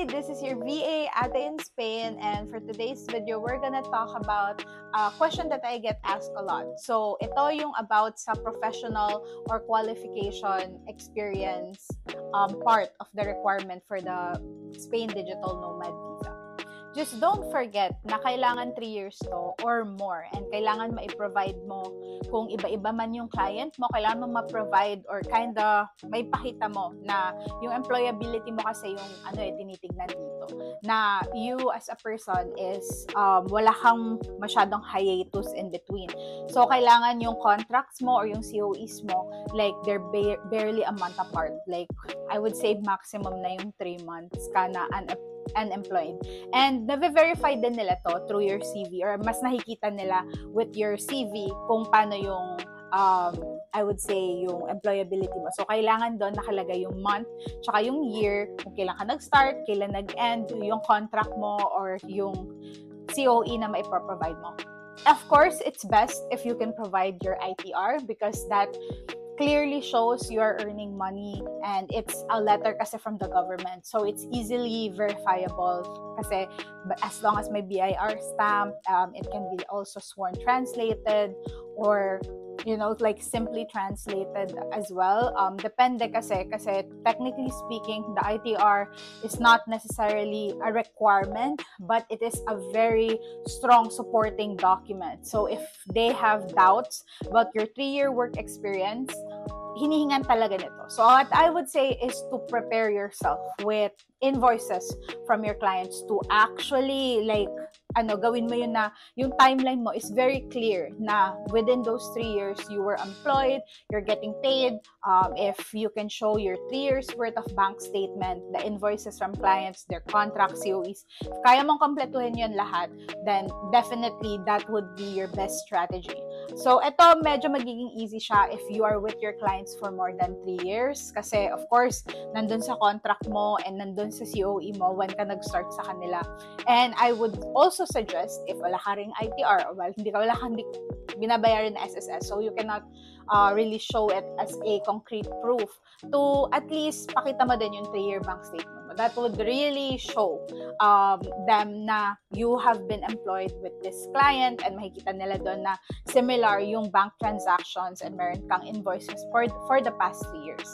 Hi, this is your VA Ate in Spain, and for today's video, we're gonna talk about a question that I get asked a lot. So, ito yung about sa professional or qualification experience part of the requirement for the Spain Digital Nomad Visa. Just don't forget na kailangan 3 years to or more, and kailangan ma-provide mo kung iba-iba man yung client mo, kailangan mo ma-provide or kinda may pakita mo na yung employability mo kasi yung tinitignan dito. Na you as a person is wala kang masyadong hiatus in between. So, kailangan yung contracts mo or yung COEs mo, like they're barely a month apart. Like, I would say maximum na yung 3 months ka na unemployed. And na-verify din nila to through your CV, or mas nakikita nila with your CV kung paano yung I would say yung employability mo. So, kailangan doon nakalagay yung month, tsaka yung year, kung kailan ka nag-start, kailan nag-end, yung contract mo, or yung COE na maiproprovide mo. Of course, it's best if you can provide your ITR because that clearly shows you are earning money, and it's a letter kasi from the government. So, it's easily verifiable kasi as long as may BIR stamp, it can be also sworn translated or like simply translated as well. Depende kasi technically speaking, the ITR is not necessarily a requirement, but it is a very strong supporting document. So if they have doubts about your 3-year work experience, hinihingan talaga nito. So what I would say is to prepare yourself with invoices from your clients to actually gawin mo yun na yung timeline mo is very clear na within those 3 years you were employed, you're getting paid. If you can show your 3 years worth of bank statement, the invoices from clients, their contracts, COEs, if kaya mong kompletuhin yun lahat, then definitely that would be your best strategy. So, ito medyo magiging easy siya if you are with your clients for more than 3 years. Kasi, of course, nandun sa contract mo and nandun sa COE mo when ka nag-start sa kanila. And I would also suggest, if wala ka ring ITR, or hindi binabayaran na SSS, so you cannot really show it as a concrete proof, to at least pakita mo din yung 3-year bank statement mo. That would really show them na you have been employed with this client, and makikita nila doon na similar yung bank transactions and meron kang invoices for the past 3 years.